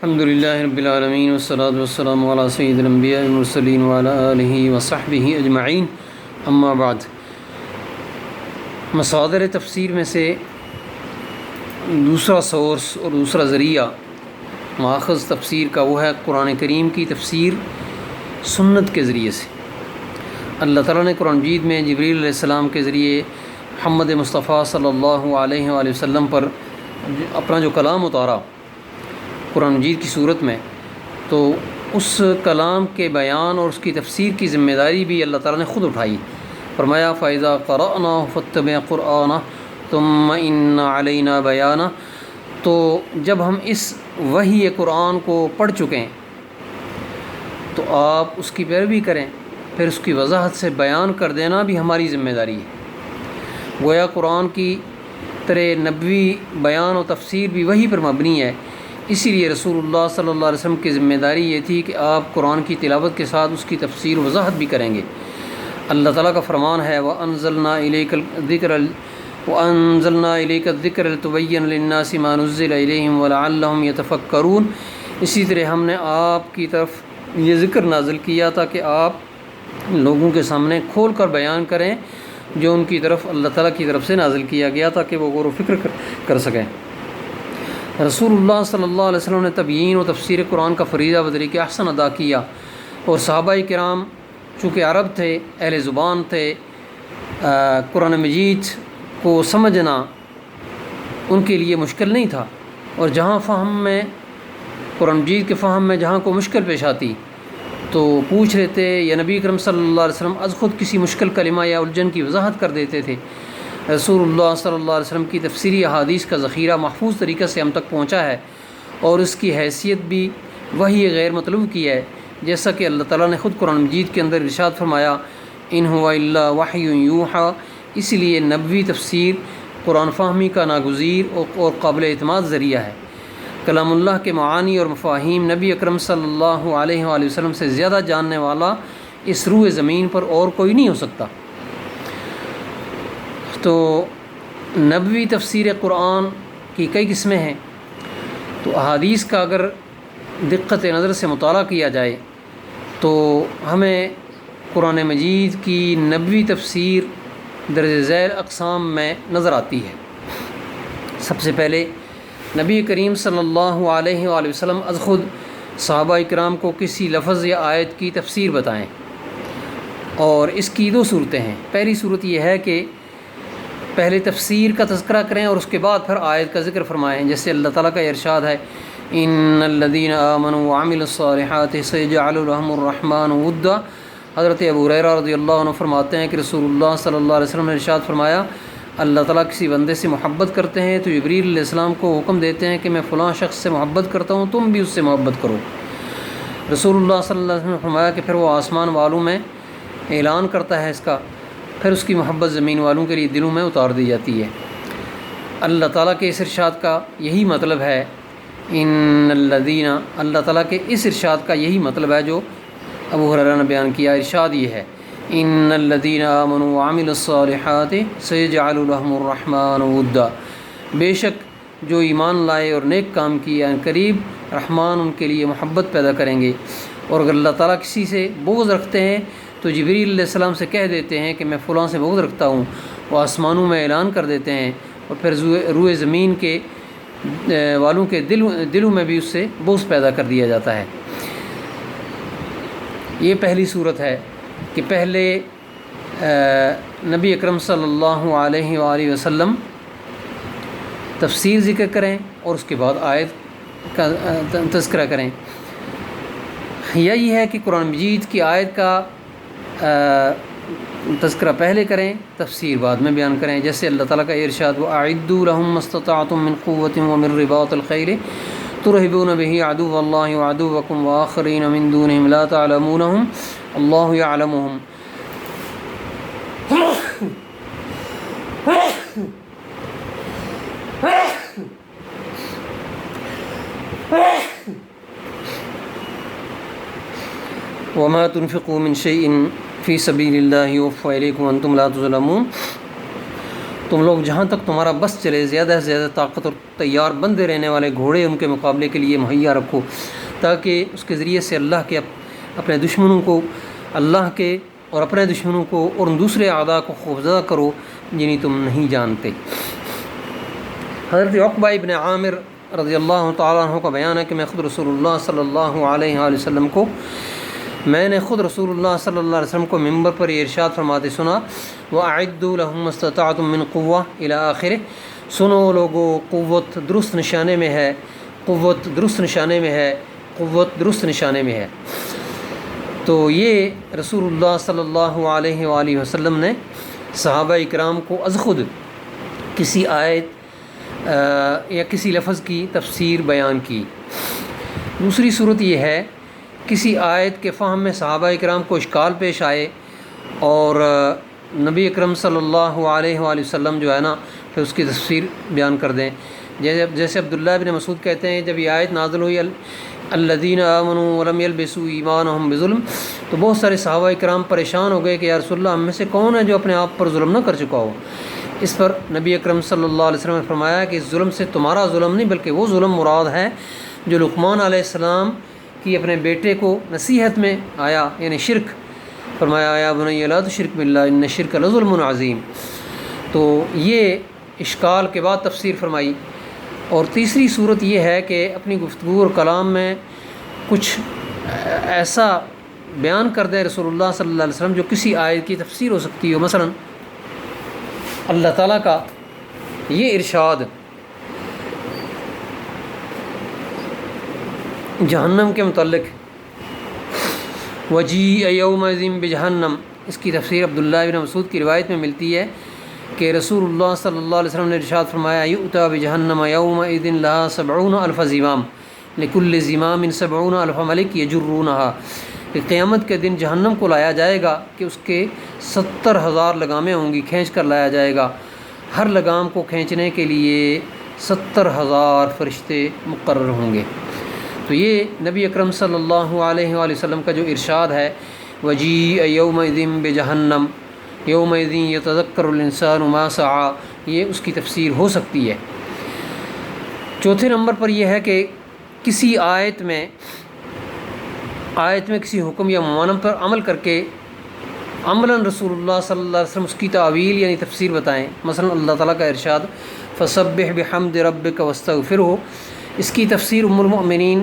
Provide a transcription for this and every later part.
الحمد للہ رب العالمین والصلاة والسلام علی سید الانبیاء والمرسلین وعلی آلہ وصحبہ اجمعین، اما بعد۔ مصادر تفسیر میں سے دوسرا سورس اور دوسرا ذریعہ ماخذ تفسیر کا وہ ہے قرآن کریم کی تفسیر سنت کے ذریعے سے۔ اللہ تعالیٰ نے قرآن مجید میں جبریل علیہ السلام کے ذریعے محمد مصطفیٰ صلی اللہ علیہ وآلہ وسلم پر اپنا جو کلام اتارا قرآن مجید کی صورت میں، تو اس کلام کے بیان اور اس کی تفسیر کی ذمہ داری بھی اللہ تعالیٰ نے خود اٹھائی۔ فرمایا فَإِذَا قَرَأْنَاهُ فَاتَّبِعْ قُرْآنَهُ ثُمَّ إِنَّ عَلَيْنَا بَيَانَهُ، تو جب ہم اس وحی قرآن کو پڑھ چکے ہیں تو آپ اس کی پیروی کریں، پھر اس کی وضاحت سے بیان کر دینا بھی ہماری ذمہ داری ہے۔ گویا قرآن کی طرح نبوی بیان و تفسیر بھی وحی پر مبنی ہے، اسی لیے رسول اللہ صلی اللہ علیہ وسلم کی ذمہ داری یہ تھی کہ آپ قرآن کی تلاوت کے ساتھ اس کی تفسیر و وضاحت بھی کریں گے۔ اللہ تعالیٰ کا فرمان ہے وَأَنزَلْنَا إِلَيْكَ الذِّكْرَ لِتُبَيِّنَ لِلنَّاسِ مَا نُزِّلَ إِلَيْهِمْ وَلَعَلَّهُمْ يَتَفَكَّرُونَ۔ اسی طرح ہم نے آپ کی طرف یہ ذکر نازل کیا تاکہ آپ لوگوں کے سامنے کھول کر بیان کریں جو ان کی طرف اللہ تعالیٰ کی طرف سے نازل کیا گیا، تاکہ وہ غور و فکر کر سکیں۔ رسول اللہ صلی اللہ علیہ وسلم نے تبیین و تفسیر قرآن کا فریضہ بطریقہ احسن ادا کیا، اور صحابہ کرام چونکہ عرب تھے، اہل زبان تھے، قرآن مجید کو سمجھنا ان کے لیے مشکل نہیں تھا، اور جہاں فہم میں قرآن مجید کے فہم میں جہاں کو مشکل پیش آتی تو پوچھ لیتے یا نبی کرم صلی اللہ علیہ وسلم از خود کسی مشکل کلمہ یا الجھن کی وضاحت کر دیتے تھے۔ رسول اللہ صلی اللہ علیہ وسلم کی تفسیری احادیث کا ذخیرہ محفوظ طریقے سے ہم تک پہنچا ہے، اور اس کی حیثیت بھی وحی غیر مطلوب کی ہے، جیسا کہ اللہ تعالیٰ نے خود قرآن مجید کے اندر ارشاد فرمایا ان هو الا وحی یوحی۔ اسی لیے نبوی تفسیر قرآن فہمی کا ناگزیر اور قابل اعتماد ذریعہ ہے۔ کلام اللہ کے معانی اور مفاہیم نبی اکرم صلی اللہ علیہ وآلہ وسلم سے زیادہ جاننے والا اس روح زمین پر اور کوئی نہیں ہو سکتا۔ تو نبوی تفسیر قرآن کی کئی قسمیں ہیں، تو احادیث کا اگر دقت نظر سے مطالعہ کیا جائے تو ہمیں قرآن مجید کی نبوی تفسیر درج ذیل اقسام میں نظر آتی ہے۔ سب سے پہلے نبی کریم صلی اللہ علیہ وآلہ وسلم از خود صحابہ کرام کو کسی لفظ یا آیت کی تفسیر بتائیں، اور اس کی دو صورتیں ہیں۔ پہلی صورت یہ ہے کہ پہلے تفسیر کا تذکرہ کریں اور اس کے بعد پھر آیت کا ذکر فرمائیں، جیسے اللہ تعالیٰ کا ارشاد ہے ان الذین آمنوا وعملوا الصالحات سیجعل لهم الرحمن ودا۔ حضرت ابو ہریرہ رضی اللہ عنہ فرماتے ہیں کہ رسول اللہ صلی اللہ علیہ وسلم نے ارشاد فرمایا اللہ تعالیٰ کسی بندے سے محبت کرتے ہیں تو جبریل علیہ السلام کو حکم دیتے ہیں کہ میں فلاں شخص سے محبت کرتا ہوں، تم بھی اس سے محبت کرو۔ رسول اللہ صلی اللہ علیہ وسلم نے فرمایا کہ پھر وہ آسمان والوں میں اعلان کرتا ہے اس کا، پھر اس کی محبت زمین والوں کے لیے دلوں میں اتار دی جاتی ہے۔ اللہ تعالیٰ کے اس ارشاد کا یہی مطلب ہے ان الذین، اللہ تعالیٰ کے اس ارشاد کا یہی مطلب ہے جو ابو ہریرہ نے بیان کیا۔ ارشاد یہ ہے ان الذین آمنوا وعملوا الصالحات سیجعل لهم الرحمن ودا۔ بے شک جو ایمان لائے اور نیک کام کیے ان قریب رحمان ان کے لیے محبت پیدا کریں گے۔ اور اگر اللہ تعالیٰ کسی سے بغض رکھتے ہیں تو جبریل علیہ السلام سے کہہ دیتے ہیں کہ میں فلاں سے بغض رکھتا ہوں، وہ آسمانوں میں اعلان کر دیتے ہیں، اور پھر روئے زمین کے والوں کے دلوں میں بھی اس سے بغض پیدا کر دیا جاتا ہے۔ یہ پہلی صورت ہے کہ پہلے نبی اکرم صلی اللہ علیہ وآلہ وسلم تفسیر ذکر کریں اور اس کے بعد آیت کا تذکرہ کریں، یا یہ ہے کہ قرآن مجید کی آیت کا تذکرہ پہلے کریں، تفسیر بعد میں بیان کریں، جیسے اللہ تعالیٰ کا ارشاد وَأَعِدُّوا لَهُم مَّا اسْتَطَعْتُم مِّن قُوَّةٍ وَمِن رِّبَاطِ الْخَيْلِ تُرْهِبُونَ بِهِ عَدُوَّ اللَّهِ وَعَدُوَّكُمْ وَآخَرِينَ مِن دُونِهِمْ لَا تَعْلَمُونَهُمْ اللَّهُ يَعْلَمُهُمْ۔ وَمَا تُنْفِقُوا مِن شَيْءٍ فِي سَبِيلِ اللَّهِ يُوفَّ إِلَيْكُمْ وَأَنْتُمْ لَا تُظْلَمُونَ۔ تم لوگ جہاں تک تمہارا بس چلے زیادہ سے زیادہ طاقت اور تیار بندے رہنے والے گھوڑے ان کے مقابلے کے لیے مہیا رکھو، تاکہ اس کے ذریعے سے اللہ کے اپنے دشمنوں کو، اللہ کے اور اپنے دشمنوں کو اور ان دوسرے اعداء کو خوفزدہ کرو جنہیں تم نہیں جانتے۔ حضرت عقبہ ابن عامر رضی اللہ تعالیٰ عنہ کا بیان ہے کہ میں نے خود رسول اللہ صلی اللہ علیہ وسلم کو ممبر پر یہ ارشاد فرماتے سنا، وَأَعِدُّوا لَهُمْ مَا اسْتَطَعْتُم مِّن قُوَّةٍ إِلَىٰ آخِرِهِ، سنو لوگو، قوت درست نشانے میں ہے، قوت درست نشانے میں ہے، قوت درست نشانے میں ہے۔ تو یہ رسول اللہ صلی اللہ علیہ وآلہ وسلم نے صحابہ اکرام کو از خود کسی آیت یا کسی لفظ کی تفسیر بیان کی۔ دوسری صورت یہ ہے، کسی آیت کے فہم میں صحابہ اکرام کو اشکال پیش آئے اور نبی اکرم صلی اللہ علیہ وآلہ وسلم جو ہے نا پھر اس کی تفسیر بیان کر دیں۔ جیسے عبداللہ بن مسعود کہتے ہیں، جب یہ آیت نازل ہوئی الذین آمنوا ولم یلبسوا ایمانہم بظلم، تو بہت سارے صحابہ اکرام پریشان ہو گئے کہ یا رسول اللہ، ہم میں سے کون ہے جو اپنے آپ پر ظلم نہ کر چکا ہو؟ اس پر نبی اکرم صلی اللہ علیہ وسلم نے فرمایا کہ اس ظلم سے تمہارا ظلم نہیں بلکہ وہ ظلم مراد ہے جو لقمان علیہ السلام کی اپنے بیٹے کو نصیحت میں آیا، یعنی شرک، فرمایا یا بنی لا تشرک باللہ ان الشرک لظلم عظیم۔ تو یہ اشکال کے بعد تفسیر فرمائی۔ اور تیسری صورت یہ ہے کہ اپنی گفتگو اور کلام میں کچھ ایسا بیان کر دے رسول اللہ صلی اللہ علیہ وسلم جو کسی آیت کی تفسیر ہو سکتی ہو۔ مثلا اللہ تعالیٰ کا یہ ارشاد جہنم کے متعلق، وجیء یومئذ بجہنم، اس کی تفسیر عبداللہ بن مسعود کی روایت میں ملتی ہے کہ رسول اللہ صلی اللہ علیہ وسلم نے ارشاد فرمایا، یؤتی بجہنم یومئذ لہا 70,000 زمام لکل زمام 70,000 ملک یجرونہا، کہ قیامت کے دن جہنم کو لایا جائے گا کہ اس کے 70,000 لگامیں ہوں گی، کھینچ کر لایا جائے گا، ہر لگام کو کھینچنے کے لیے 70,000 فرشتے مقرر ہوں گے۔ تو یہ نبی اکرم صلی اللہ علیہ وآلہ وسلم کا جو ارشاد ہے، وجیء یومئذ بجہنم یومئذ یتذکر الانسان ما سعی، یہ اس کی تفسیر ہو سکتی ہے۔ چوتھے نمبر پر یہ ہے کہ کسی آیت میں کسی حکم یا معنی پر عمل کر کے عملاً رسول اللہ صلی اللہ علیہ وسلم اس کی تعویل یعنی تفسیر بتائیں۔ مثلا اللہ تعالیٰ کا ارشاد فسبح بحمد ربک واستغفرہ، اس کی تفسیر ام المؤمنین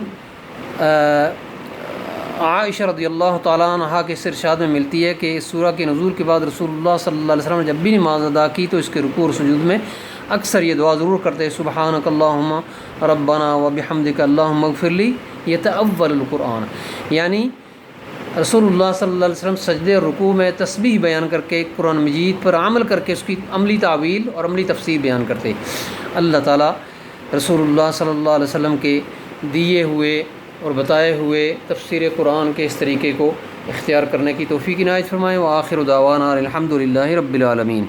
عائشہ رضی اللہ تعالیٰ عنہا کے اس ارشاد میں ملتی ہے کہ اس سورہ کے نزول کے بعد رسول اللہ صلی اللہ علیہ وسلم نے جب بھی نماز ادا کی تو اس کے رکوع اور سجود میں اکثر یہ دعا ضرور کرتے، سبحانک اللہم ربنا وبحمدک اللہم اغفر لی یتأول القرآن، یعنی رسول اللہ صلی اللہ علیہ وسلم سجدے اور رکوع میں تسبیح بیان کر کے قرآن مجید پر عمل کر کے اس کی عملی تعویل اور عملی تفسیر بیان کرتے۔ اللہ تعالیٰ رسول اللہ صلی اللہ علیہ وسلم کے دیے ہوئے اور بتائے ہوئے تفسیر قرآن کے اس طریقے کو اختیار کرنے کی توفیق عنایت فرمائے۔ وآخر دعوانا الحمد للہ رب العالمین۔